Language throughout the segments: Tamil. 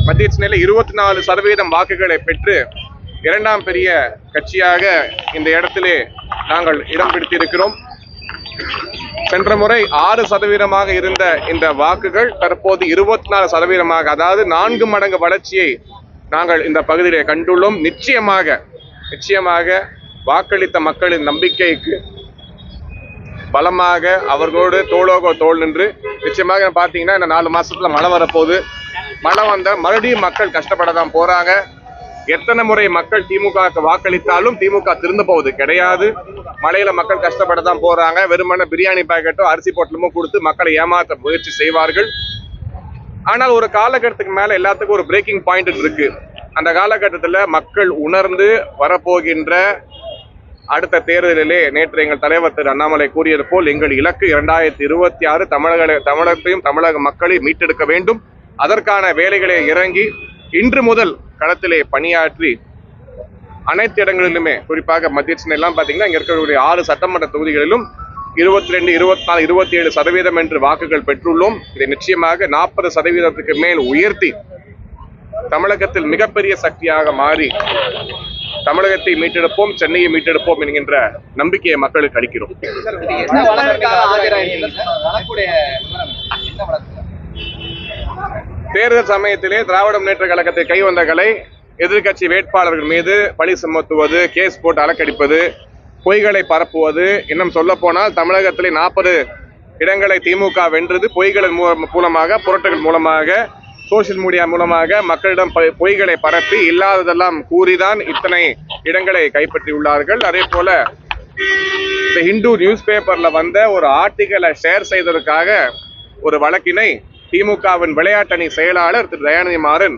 மத்திய சென்னையில் 24% வாக்குகளை பெற்று இரண்டாம் பெரிய கட்சியாக இந்த இடத்திலே நாங்கள் இடம் பிடித்திருக்கிறோம். சென்ற முறை 6% இருந்த இந்த வாக்குகள் தற்போது 24%, அதாவது 4 மடங்கு வளர்ச்சியை நாங்கள் இந்த பகுதியிலே கண்டுள்ளோம். நிச்சயமாக வாக்களித்த மக்களின் நம்பிக்கைக்கு பலமாக அவர்களோடு தோளோக தோள் நின்று நிச்சயமாக பார்த்தீங்கன்னா இந்த 4 மாசத்துல மழை வரப்போகுது. மழை வந்த மறுபடியும் மக்கள் கஷ்டப்பட தான் போறாங்க. எத்தனை முறை மக்கள் திமுகவுக்கு வாக்களித்தாலும் திமுக திருந்த போவது கிடையாது. மழையில மக்கள் கஷ்டப்பட தான் போறாங்க. வெறுமனே பிரியாணி பாக்கெட்டோ அரிசி பொட்டலமோ கொடுத்து மக்களை ஏமாற்ற முயற்சி செய்வார்கள். ஆனால் ஒரு காலகட்டத்துக்கு மேல எல்லாத்துக்கும் ஒரு பிரேக்கிங் பாயிண்ட் இருக்கு. அந்த காலகட்டத்தில் மக்கள் உணர்ந்து வரப்போகின்ற அடுத்த தேர்தலிலே நேற்று எங்கள் தலைவர் திரு அண்ணாமலை கூறியது போல் எங்கள் இலக்கு 2026 தமிழகத்தையும் தமிழக மக்களை மீட்டெடுக்க வேண்டும். அதற்கான வேலைகளை இறங்கி இன்று முதல் களத்திலே பணியாற்றி அனைத்து இடங்களிலுமே, குறிப்பாக மத்திய சென்னை எல்லாம் பார்த்தீங்கன்னா இங்க இருக்கக்கூடிய 6 சட்டமன்ற தொகுதிகளிலும் 22, 24, 27% என்று வாக்குகள் பெற்றுள்ளோம். இதை நிச்சயமாக 40% மேல் உயர்த்தி தமிழகத்தில் மிகப்பெரிய சக்தியாக மாறி தமிழகத்தை மீட்டெடுப்போம், சென்னையை மீட்டெடுப்போம் என்கின்ற நம்பிக்கையை மக்களுக்கு அளிக்கிறோம். தேர்தல் சமயத்திலே திராவிட முன்னேற்ற கழகத்தை கைவந்தகளை எதிர்கட்சி வேட்பாளர்கள் மீது பழி சுமத்துவது, கேஸ் போட்டு அலக்கடிப்பது, பொய்களை பரப்புவது, இன்னும் சொல்ல போனால் தமிழகத்திலே 40 இடங்களை திமுக வென்றது பொய்களின் மூலமாக, புரட்டுகள் மூலமாக, சோசியல் மீடியா மூலமாக மக்களிடம் பொய்களை பரப்பி இல்லாததெல்லாம் கூறிதான் இத்தனை இடங்களை கைப்பற்றியுள்ளார்கள். அதே போல இந்த ஹிந்து நியூஸ் பேப்பர்ல வந்த ஒரு ஆர்டிகலை ஷேர் செய்ததற்காக ஒரு வழக்கினை திமுகவின் விளையாட்டணி செயலாளர் திரு தயாநிதி மாறன்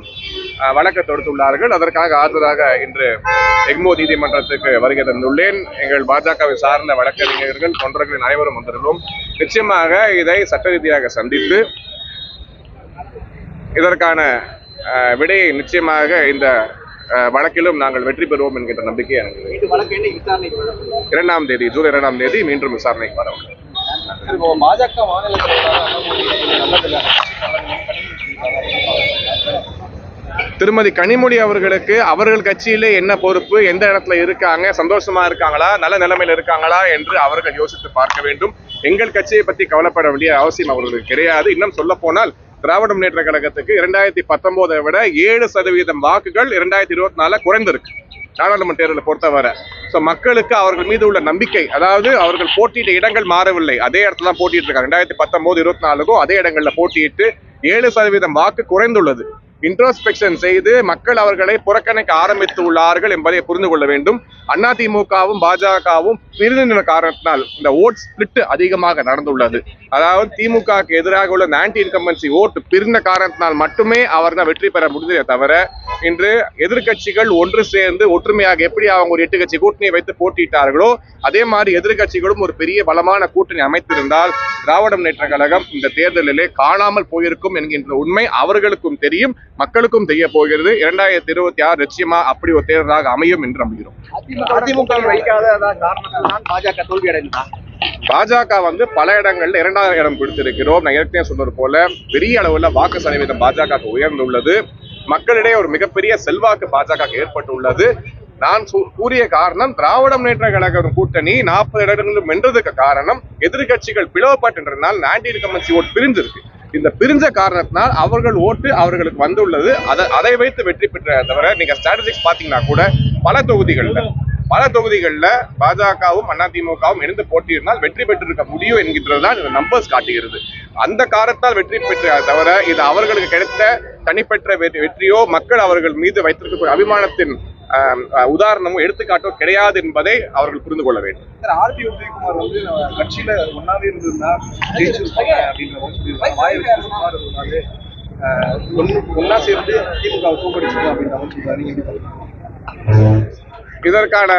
வழக்கு தொடுத்துள்ளார்கள். அதற்காக ஆஜராக இன்று எக்மோர் நீதிமன்றத்துக்கு வருகை தந்துள்ளேன். எங்கள் பாஜகவை சார்ந்த வழக்கறிஞர்கள், தொண்டர்கள் அனைவரும் வந்திருக்கிறோம். நிச்சயமாக இதை சட்ட ரீதியாக சந்தித்து இதற்கான விடையை நிச்சயமாக இந்த வழக்கிலும் நாங்கள் வெற்றி பெறுவோம் என்கின்ற நம்பிக்கை எனக்கு. 2ஆம் தேதி, ஜூலை 2ஆம் தேதி மீண்டும் விசாரணைக்கு வரும். திருமதி கனிமொழி அவர்களுக்கு அவர்கள் கட்சியிலே என்ன பொறுப்பு, எந்த இடத்துல இருக்காங்க, சந்தோஷமா இருக்காங்களா, நல்ல நிலைமையில இருக்காங்களா என்று அவர்கள் யோசித்து பார்க்க வேண்டும். எங்கள் கட்சியை பற்றி கவலைப்பட வேண்டிய அவசியம் அவர்களுக்கு கிடையாது. இன்னும் சொல்ல போனால் திராவிட முன்னேற்ற கழகத்துக்கு 2019 விட 7% வாக்குகள் 2024 குறைந்திருக்கு நாடாளுமன்ற தேர்தலை பொறுத்தவரை. ஸோ மக்களுக்கு அவர்கள் மீது உள்ள நம்பிக்கை, அதாவது அவர்கள் போட்டியிட்ட இடங்கள் மாறவில்லை, அதே இடத்துல தான் போட்டிட்டு இருக்காங்க. 2019, 24 அதே இடங்கள்ல போட்டியிட்டு 7% வாக்கு குறைந்துள்ளது. இன்ட்ரோஸ்பெக்ஷன் செய்து மக்கள் அவர்களை புறக்கணிக்க ஆரம்பித்து உள்ளார்கள் என்பதை புரிந்து கொள்ள வேண்டும். அதிமுகவும் பாஜகவும் பிரிந்த காரணத்தினால் இந்த ஓட் ஸ்பிளிட் அதிகமாக நடந்துள்ளது. அதாவது திமுகவுக்கு எதிராக உள்ள ஆன்டி இன்கம்பன்சி ஓட்டு பிரிந்த காரணத்தினால் மட்டுமே அவர் தான் வெற்றி பெற முடிந்ததே தவிர இன்று எதிர்கட்சிகள் ஒன்று சேர்ந்து ஒற்றுமையாக எப்படி அவங்க ஒரு 8 கட்சி கூட்டணியை வைத்து போட்டியிட்டார்களோ அதே மாதிரி எதிர்கட்சிகளும் ஒரு பெரிய பலமான கூட்டணி அமைத்திருந்தால் திராவிட முன்னேற்ற கழகம் இந்த தேர்தலிலே காணாமல் போயிருக்கும் என்கின்ற உண்மை அவர்களுக்கும் தெரியும், மக்களுக்கும் தெரிய போகிறது. 2026 நிச்சயமா அப்படி ஒரு தேர்தலாக அமையும் என்று நம்புகிறோம். பாஜக பல இடங்கள்ல 2ஆவது இடம் பிடித்திருக்கிறோம். நான் ஏற்கனவே சொன்னது போல பெரிய அளவுல வாக்கு சதவீதம் பாஜக உயர்ந்துள்ளது. மக்களிடையே ஒரு மிகப்பெரிய செல்வாக்கு பாஜக ஏற்பட்டுள்ளது. நான் கூறிய காரணம் திராவிட முன்னேற்ற கழகம் கூட்டணி 40 இடங்களும் வென்றதுக்கு காரணம் எதிர்கட்சிகள் பிளவுபட்டனால் ஆன்டி இன்கம்பன்சி ஓட்டு பிரிஞ்சிருக்கு. இந்த பிரிஞ்ச காரணத்தினால் அவர்கள் ஓட்டு அவர்களுக்கு வந்துள்ளது. அதை வைத்து வெற்றி பெற்ற தவிர நீங்க ஸ்ட்ராட்டஜிக்ஸ் பாத்தீங்கன்னா கூட பல தொகுதிகளில் பாஜகவும் அதிமுகவும் இணைந்து போட்டியிருந்தால் வெற்றி பெற்றிருக்க முடியும் என்கின்றதுதான் இந்த நம்பர்ஸ் காட்டுகிறது. அந்த காரணத்தால் வெற்றி பெற்ற தவிர இது அவர்களுக்கு கிடைத்த தனிப்பெற்ற வெற்றியோ மக்கள் அவர்கள் மீது வைத்திருக்கக்கூடிய அபிமானத்தின் உதாரணமும் எடுத்துக்காட்டோ கிடையாது என்பதை அவர்கள் புரிந்து கொள்ள வேண்டும். ஆர்பி உதயகுமார் கட்சியில ஒன்னாவே இருந்திருந்தா ஒன்னா சேர்ந்து திமுக தோற்கடிச்சிருக்கோம் அப்படின்னு இதற்கான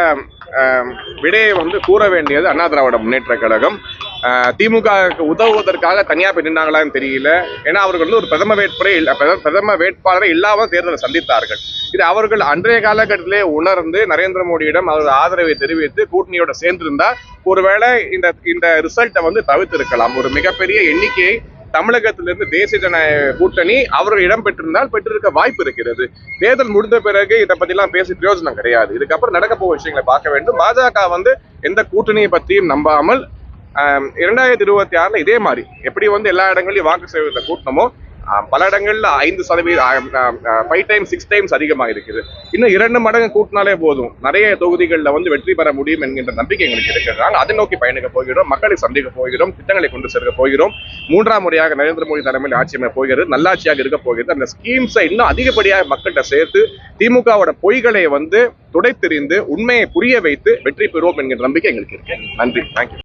விடையை கூற வேண்டியது அண்ணா திராவிட முன்னேற்ற கழகம். திமுக உதவுவதற்காக தனியா போய் நின்றாங்களான்னு தெரியல. ஏன்னா அவர்கள் ஒரு பிரதம வேட்பாளரை இல்லாமல் தேர்தலை சந்தித்தார்கள். இது அவர்கள் அன்றைய காலகட்டத்திலே உணர்ந்து நரேந்திர மோடியிடம் அவரது ஆதரவை தெரிவித்து கூட்டணியோட சேர்ந்திருந்தா ஒருவேளை இந்த ரிசல்ட்டை தவிர்த்திருக்கலாம். ஒரு மிகப்பெரிய எண்ணிக்கையை தமிழகத்திலிருந்து தேசிய ஜனநாயக கூட்டணி அவர்கள் இடம் பெற்றிருக்க வாய்ப்பு இருக்கிறது. தேர்தல் முடிந்த பிறகு இதை பத்தி எல்லாம் பேசி பிரயோஜனம் கிடையாது. இதுக்கப்புறம் நடக்க போகிற விஷயங்களை பார்க்க வேண்டும். பாஜக எந்த கூட்டணியை பற்றியும் நம்பாமல் 2026 இதே மாதிரி எப்படி எல்லா இடங்களையும் வாக்கு சேகரித்த கூட்டணமோ பல இடங்கள்ல 5%, 5 டைம்ஸ் 6 டைம்ஸ் அதிகமாக இருக்குது. இன்னும் 2 மடங்கு கூட்டினாலே போதும் நிறைய தொகுதிகளில் வெற்றி பெற முடியும் என்கின்ற நம்பிக்கை எங்களுக்கு இருக்கிறாங்க. அதை நோக்கி பயணிக்க போகிறோம், மக்களை சந்திக்க போகிறோம், திட்டங்களை கொண்டு சேர்க்க போகிறோம். 3ஆம் முறையாக நரேந்திர மோடி தலைமையில் ஆட்சி அமைய போகிறது, நல்லாட்சியாக இருக்க போகிறது. அந்த ஸ்கீம்ஸை இன்னும் அதிகப்படியாக மக்கள்கிட்ட சேர்த்து திமுகவோட பொய்களை துடைத்தெறிந்து உண்மையை புரிய வைத்து வெற்றி பெறுவோம் என்கிற நம்பிக்கை எங்களுக்கு இருக்கு. நன்றி, தேங்க்யூ.